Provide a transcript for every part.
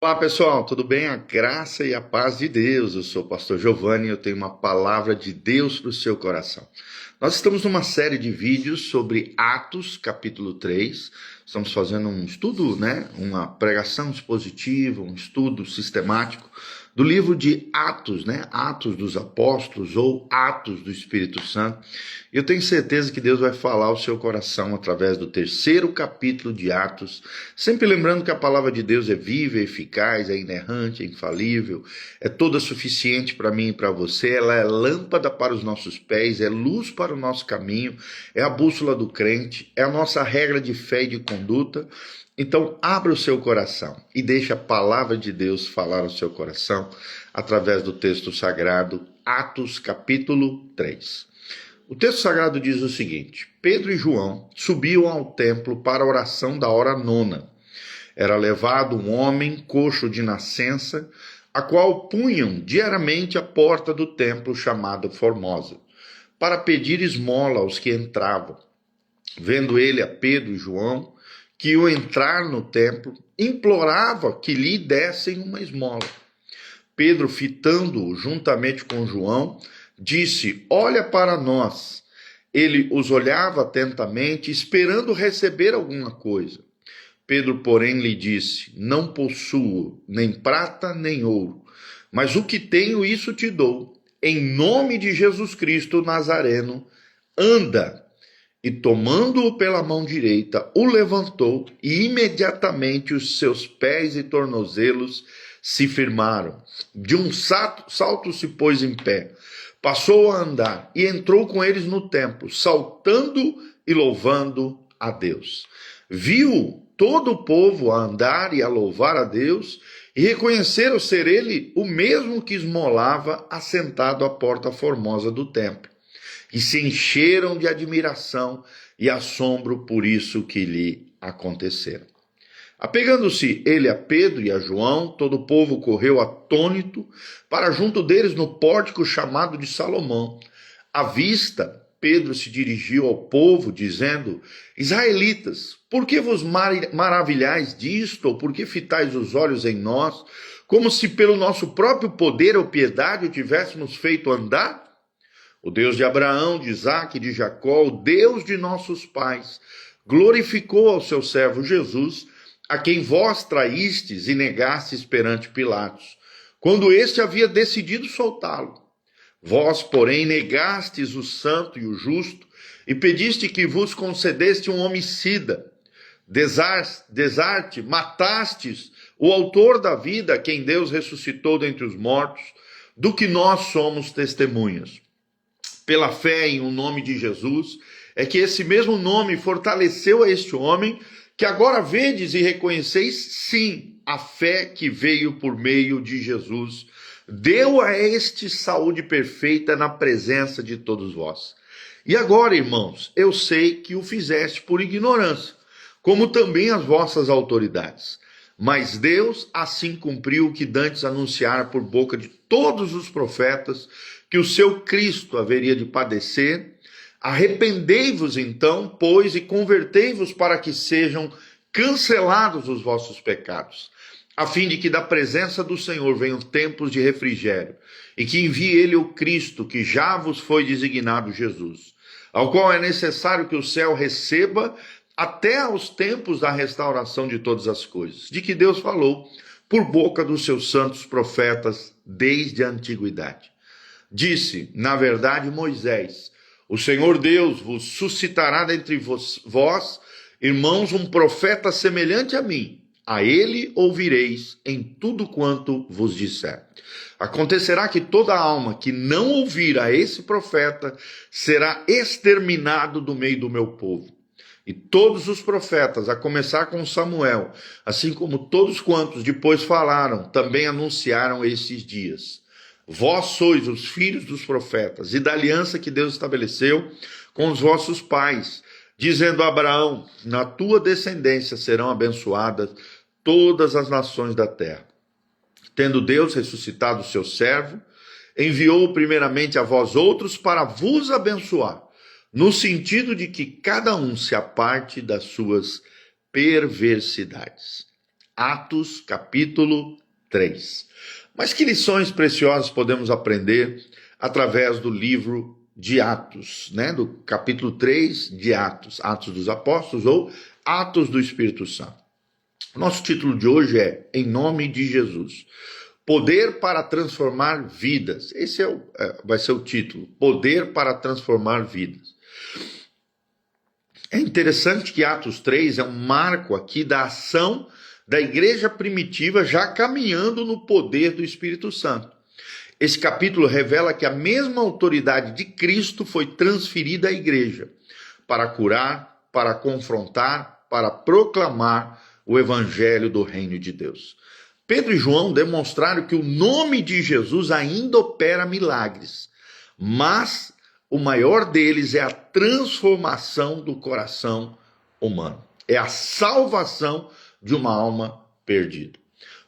Olá pessoal, tudo bem? A graça e a paz de Deus. Eu sou o pastor Giovanni e eu tenho uma palavra de Deus para o seu coração. Nós estamos numa série de vídeos sobre Atos, capítulo 3. Estamos fazendo um estudo, uma pregação expositiva, um estudo sistemático do livro de Atos, Atos dos Apóstolos ou Atos do Espírito Santo. Eu tenho certeza que Deus vai falar ao seu coração através do terceiro capítulo de Atos, sempre lembrando que a palavra de Deus é viva, é eficaz, é inerrante, é infalível, é toda suficiente para mim e para você. Ela é lâmpada para os nossos pés, é luz para o nosso caminho, é a bússola do crente, é a nossa regra de fé e de conduta. Então, abra o seu coração e deixe a palavra de Deus falar ao seu coração através do texto sagrado, Atos capítulo 3. O texto sagrado diz o seguinte: Pedro e João subiam ao templo para a oração da hora nona. Era levado um homem coxo de nascença, a qual punham diariamente à porta do templo chamado Formosa, para pedir esmola aos que entravam. Vendo ele a Pedro e João, que iam entrar no templo, implorava que lhe dessem uma esmola. Pedro, fitando-o juntamente com João, disse: olha para nós. Ele os olhava atentamente, esperando receber alguma coisa. Pedro, porém, lhe disse: não possuo nem prata nem ouro, mas o que tenho, isso te dou. Em nome de Jesus Cristo Nazareno, anda. E tomando-o pela mão direita, o levantou, e imediatamente os seus pés e tornozelos se firmaram. De um salto se pôs em pé, passou a andar, e entrou com eles no templo, saltando e louvando a Deus. Viu todo o povo a andar e a louvar a Deus, e reconheceram ser ele o mesmo que esmolava assentado à porta formosa do templo. E se encheram de admiração e assombro por isso que lhe acontecera. Apegando-se ele a Pedro e a João, todo o povo correu atônito para junto deles no pórtico chamado de Salomão. À vista, Pedro se dirigiu ao povo, dizendo: Israelitas, por que vos maravilhais disto, ou por que fitais os olhos em nós, como se pelo nosso próprio poder ou piedade o tivéssemos feito andar? O Deus de Abraão, de Isaque e de Jacó, o Deus de nossos pais, glorificou ao seu servo Jesus, a quem vós traístes e negastes perante Pilatos, quando este havia decidido soltá-lo. Vós, porém, negastes o santo e o justo, e pediste que vos concedeste um homicida. Desarte, matastes o autor da vida, a quem Deus ressuscitou dentre os mortos, do que nós somos testemunhas. Pela fé em um nome de Jesus, é que esse mesmo nome fortaleceu a este homem, que agora vedes e reconheceis, sim, a fé que veio por meio de Jesus, deu a este saúde perfeita na presença de todos vós. E agora, irmãos, eu sei que o fizeste por ignorância, como também as vossas autoridades. Mas Deus assim cumpriu o que dantes anunciara por boca de todos os profetas, que o seu Cristo haveria de padecer. Arrependei-vos então, pois, e convertei-vos para que sejam cancelados os vossos pecados, a fim de que da presença do Senhor venham tempos de refrigério, e que envie ele o Cristo, que já vos foi designado Jesus, ao qual é necessário que o céu receba até aos tempos da restauração de todas as coisas, de que Deus falou por boca dos seus santos profetas desde a antiguidade. Disse, na verdade, Moisés: o Senhor Deus vos suscitará dentre vós, irmãos, um profeta semelhante a mim. A ele ouvireis em tudo quanto vos disser. Acontecerá que toda alma que não ouvir a esse profeta será exterminado do meio do meu povo. E todos os profetas, a começar com Samuel, assim como todos quantos depois falaram, também anunciaram esses dias. Vós sois os filhos dos profetas e da aliança que Deus estabeleceu com os vossos pais, dizendo a Abraão: na tua descendência serão abençoadas todas as nações da terra. Tendo Deus ressuscitado o seu servo, enviou primeiramente a vós outros para vos abençoar, no sentido de que cada um se aparte das suas perversidades. Atos, capítulo 3. Mas que lições preciosas podemos aprender através do livro de Atos, né? Do capítulo 3 de Atos, Atos dos Apóstolos ou Atos do Espírito Santo. Nosso título de hoje é Em Nome de Jesus. Poder para transformar vidas. Esse vai ser o título. Poder para transformar vidas. É interessante que Atos 3 é um marco aqui da ação da igreja primitiva já caminhando no poder do Espírito Santo. Esse capítulo revela que a mesma autoridade de Cristo foi transferida à igreja para curar, para confrontar, para proclamar o evangelho do reino de Deus. Pedro e João demonstraram que o nome de Jesus ainda opera milagres, mas o maior deles é a transformação do coração humano. É a salvação de uma alma perdida.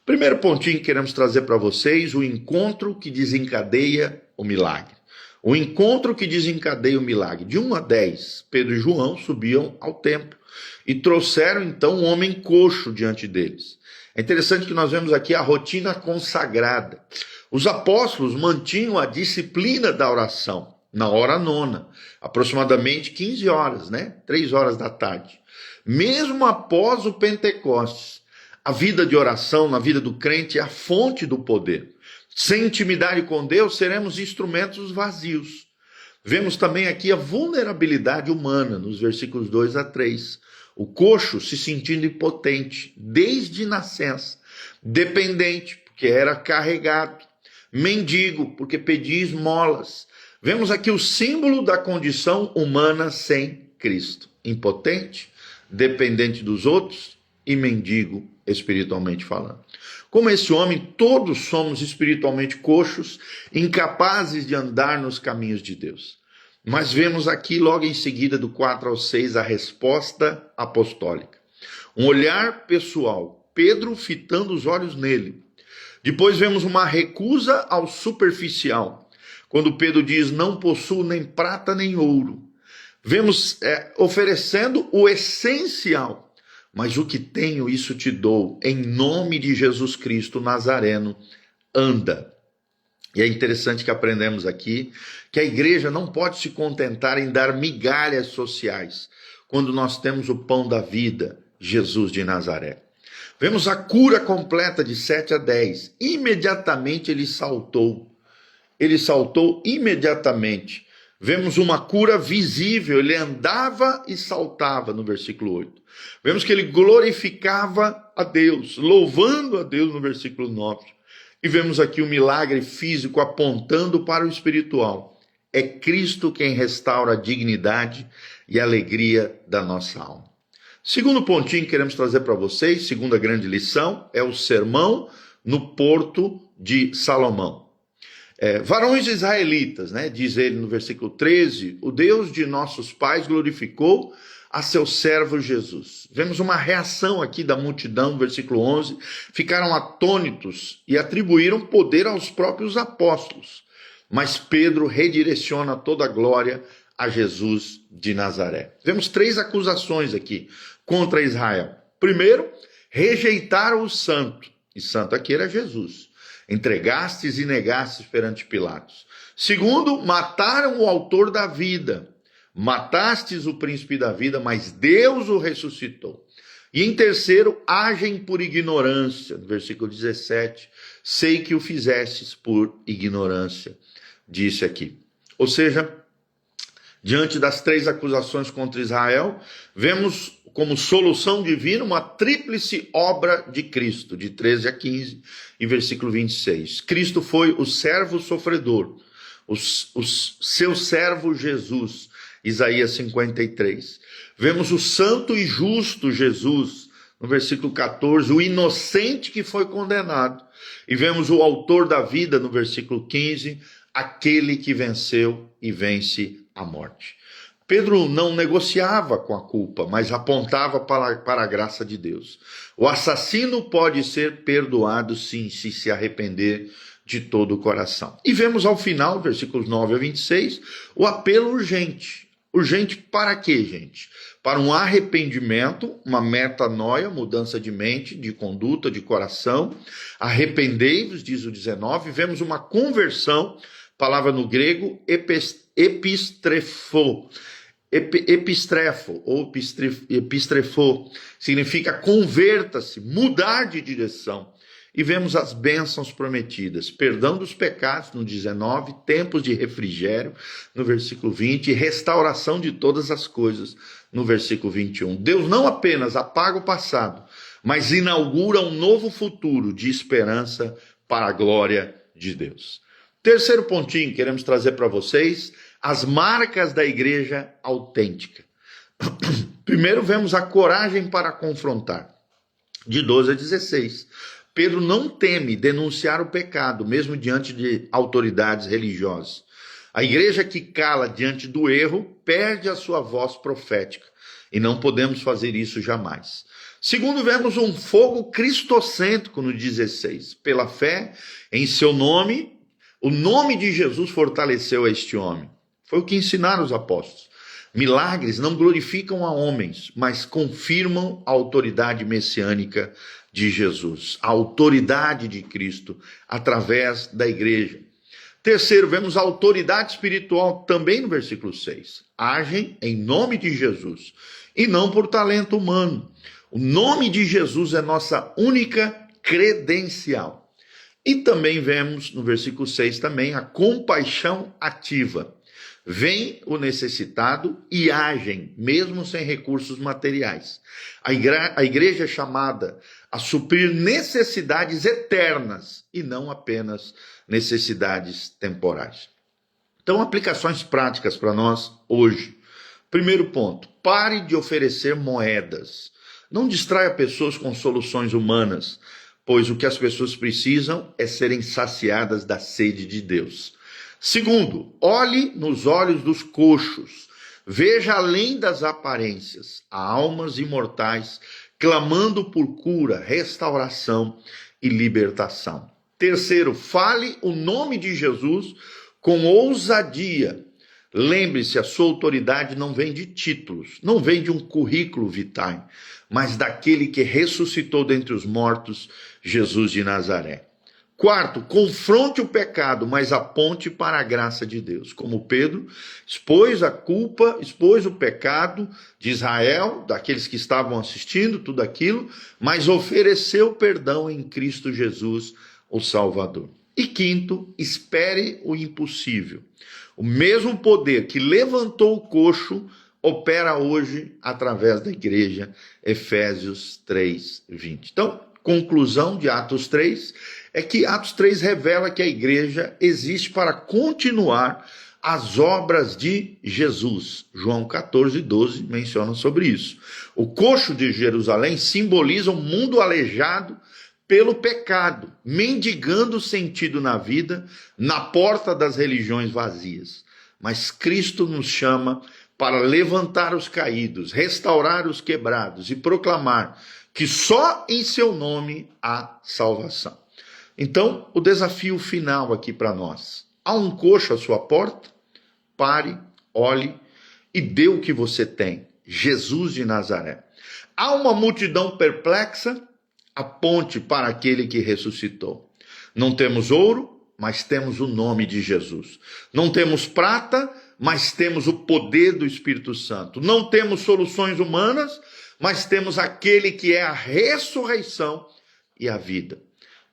Primeiro pontinho que queremos trazer para vocês, o encontro que desencadeia o milagre. O encontro que desencadeia o milagre. De 1 a 10, Pedro e João subiam ao templo e trouxeram então um homem coxo diante deles. É interessante que nós vemos aqui a rotina consagrada. Os apóstolos mantinham a disciplina da oração na hora nona, aproximadamente 15 horas, 3 horas da tarde. Mesmo após o Pentecostes, a vida de oração na vida do crente é a fonte do poder. Sem intimidade com Deus, seremos instrumentos vazios. Vemos também aqui a vulnerabilidade humana, nos versículos 2 a 3. O coxo se sentindo impotente desde nascença, dependente, porque era carregado, mendigo, porque pedia esmolas. Vemos aqui o símbolo da condição humana sem Cristo. Impotente, dependente dos outros e mendigo espiritualmente falando. Como esse homem, todos somos espiritualmente coxos, incapazes de andar nos caminhos de Deus. Mas vemos aqui, logo em seguida, do 4 ao 6, a resposta apostólica. Um olhar pessoal, Pedro fitando os olhos nele. Depois vemos uma recusa ao superficial, quando Pedro diz, não possuo nem prata nem ouro. Vemos oferecendo o essencial. Mas o que tenho, isso te dou, em nome de Jesus Cristo Nazareno, anda. E é interessante que aprendemos aqui que a igreja não pode se contentar em dar migalhas sociais, quando nós temos o pão da vida, Jesus de Nazaré. Vemos a cura completa de 7 a 10. Imediatamente ele saltou. Ele saltou imediatamente. Vemos uma cura visível, ele andava e saltava no versículo 8. Vemos que ele glorificava a Deus, louvando a Deus no versículo 9. E vemos aqui o milagre físico apontando para o espiritual. É Cristo quem restaura a dignidade e a alegria da nossa alma. Segundo pontinho que queremos trazer para vocês, segunda grande lição, é o sermão no porto de Salomão. Varões israelitas, diz ele no versículo 13, o Deus de nossos pais glorificou a seu servo Jesus. Vemos uma reação aqui da multidão, no versículo 11, ficaram atônitos e atribuíram poder aos próprios apóstolos. Mas Pedro redireciona toda a glória a Jesus de Nazaré. Vemos 3 acusações aqui contra Israel. Primeiro, rejeitaram o santo, e santo aqui era Jesus. Entregastes e negastes perante Pilatos. Segundo, mataram o autor da vida. Matastes o príncipe da vida, mas Deus o ressuscitou. E em terceiro, agem por ignorância. No versículo 17, sei que o fizestes por ignorância, disse aqui. Ou seja, diante das 3 acusações contra Israel, vemos como solução divina uma tríplice obra de Cristo, de 13 a 15 e versículo 26. Cristo foi o servo sofredor, o seu servo Jesus, Isaías 53. Vemos o santo e justo Jesus, no versículo 14, o inocente que foi condenado. E vemos o autor da vida, no versículo 15, aquele que venceu e vence a morte. Pedro não negociava com a culpa, mas apontava para a graça de Deus. O assassino pode ser perdoado, sim, se arrepender de todo o coração. E vemos ao final, versículos 9 a 26, o apelo urgente. Urgente para quê, gente? Para um arrependimento, uma metanoia, mudança de mente, de conduta, de coração. Arrependei-vos, diz o 19. Vemos uma conversão, palavra no grego, epistrefo. Epistrefo ou epistrefo significa converta-se, mudar de direção. E vemos as bênçãos prometidas, perdão dos pecados no 19, tempos de refrigério no versículo 20 e restauração de todas as coisas no versículo 21. Deus não apenas apaga o passado, mas inaugura um novo futuro de esperança para a glória de Deus. Terceiro pontinho que queremos trazer para vocês, as marcas da igreja autêntica. Primeiro vemos a coragem para confrontar, de 12 a 16. Pedro não teme denunciar o pecado, mesmo diante de autoridades religiosas. A igreja que cala diante do erro perde a sua voz profética, e não podemos fazer isso jamais. Segundo, vemos um fogo cristocêntrico no 16. Pela fé em seu nome, o nome de Jesus fortaleceu este homem. Foi o que ensinaram os apóstolos. Milagres não glorificam a homens, mas confirmam a autoridade messiânica de Jesus, a autoridade de Cristo através da igreja. Terceiro, vemos a autoridade espiritual também no versículo 6. Agem em nome de Jesus e não por talento humano. O nome de Jesus é nossa única credencial. E também vemos no versículo 6 também a compaixão ativa. Vem o necessitado e agem, mesmo sem recursos materiais. A igreja é chamada a suprir necessidades eternas e não apenas necessidades temporais. Então, aplicações práticas para nós hoje. Primeiro ponto, pare de oferecer moedas. Não distraia pessoas com soluções humanas, pois o que as pessoas precisam é serem saciadas da sede de Deus. Segundo, olhe nos olhos dos coxos, veja além das aparências, há almas imortais clamando por cura, restauração e libertação. Terceiro, fale o nome de Jesus com ousadia. Lembre-se, a sua autoridade não vem de títulos, não vem de um currículo vitae, mas daquele que ressuscitou dentre os mortos, Jesus de Nazaré. Quarto, confronte o pecado, mas aponte para a graça de Deus. Como Pedro expôs a culpa, expôs o pecado de Israel, daqueles que estavam assistindo tudo aquilo, mas ofereceu perdão em Cristo Jesus, o Salvador. E quinto, espere o impossível. O mesmo poder que levantou o coxo opera hoje através da igreja, Efésios 3:20. Então, conclusão de Atos 3 é que Atos 3 revela que a igreja existe para continuar as obras de Jesus. João 14:12 menciona sobre isso. O coxo de Jerusalém simboliza um mundo aleijado pelo pecado, mendigando sentido na vida, na porta das religiões vazias. Mas Cristo nos chama para levantar os caídos, restaurar os quebrados e proclamar que só em seu nome há salvação. Então, o desafio final aqui para nós. Há um coxo à sua porta? Pare, olhe e dê o que você tem. Jesus de Nazaré. Há uma multidão perplexa? Aponte para aquele que ressuscitou. Não temos ouro, mas temos o nome de Jesus. Não temos prata, mas temos o poder do Espírito Santo. Não temos soluções humanas, mas temos aquele que é a ressurreição e a vida.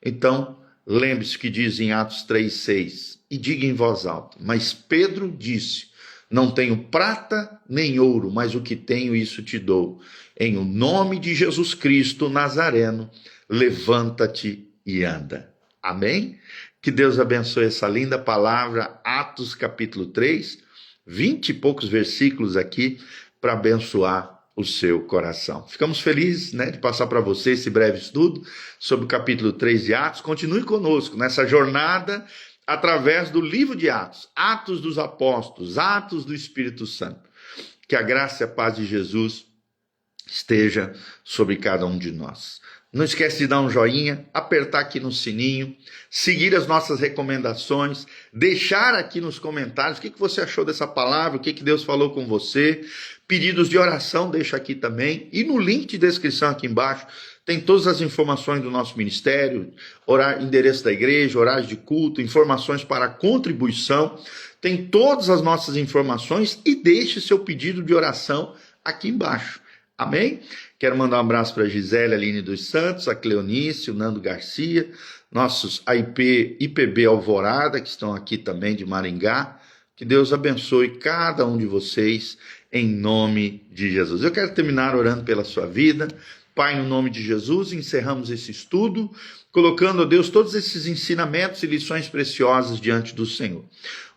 Então, lembre-se que diz em Atos 3:6, e diga em voz alta, mas Pedro disse, não tenho prata nem ouro, mas o que tenho isso te dou. Em o nome de Jesus Cristo Nazareno, levanta-te e anda. Amém? Que Deus abençoe essa linda palavra, Atos capítulo 3, 20 e poucos versículos aqui para abençoar o seu coração. Ficamos felizes, de passar para você esse breve estudo sobre o capítulo 3 de Atos. Continue conosco nessa jornada através do livro de Atos, Atos dos Apóstolos, Atos do Espírito Santo. Que a graça e a paz de Jesus esteja sobre cada um de nós. Não esquece de dar um joinha, apertar aqui no sininho, seguir as nossas recomendações, deixar aqui nos comentários o que você achou dessa palavra, o que Deus falou com você. Pedidos de oração, deixa aqui também. E no link de descrição aqui embaixo tem todas as informações do nosso ministério, horário, endereço da igreja, horários de culto, informações para contribuição. Tem todas as nossas informações e deixe seu pedido de oração aqui embaixo. Amém? Quero mandar um abraço para a Gisele Aline dos Santos, a Cleonice, o Nando Garcia, nossos IPB Alvorada, que estão aqui também de Maringá. Que Deus abençoe cada um de vocês, em nome de Jesus. Eu quero terminar orando pela sua vida. Pai, no nome de Jesus, encerramos esse estudo, colocando, ó Deus, todos esses ensinamentos e lições preciosas diante do Senhor.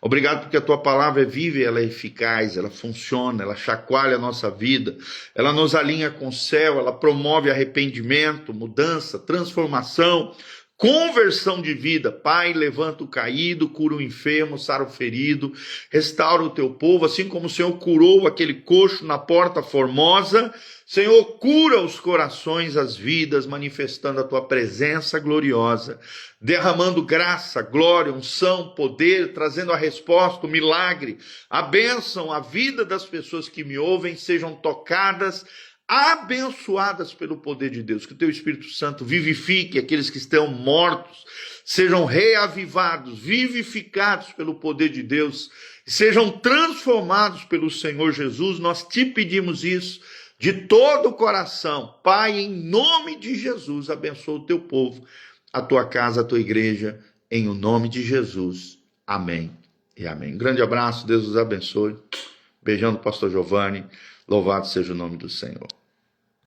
Obrigado porque a tua palavra é viva e ela é eficaz, ela funciona, ela chacoalha a nossa vida, ela nos alinha com o céu, ela promove arrependimento, mudança, transformação, conversão de vida. Pai, levanta o caído, cura o enfermo, sara o ferido, restaura o teu povo, assim como o Senhor curou aquele coxo na Porta Formosa. Senhor, cura os corações, as vidas, manifestando a tua presença gloriosa, derramando graça, glória, unção, poder, trazendo a resposta, o milagre, a bênção, a vida das pessoas que me ouvem sejam tocadas, abençoadas pelo poder de Deus. Que o teu Espírito Santo vivifique aqueles que estão mortos, sejam reavivados, vivificados pelo poder de Deus, sejam transformados pelo Senhor Jesus. Nós te pedimos isso de todo o coração. Pai, em nome de Jesus, abençoa o teu povo, a tua casa, a tua igreja, em o nome de Jesus. Amém e amém. Um grande abraço, Deus os abençoe. Beijão do pastor Giovanni. Louvado seja o nome do Senhor.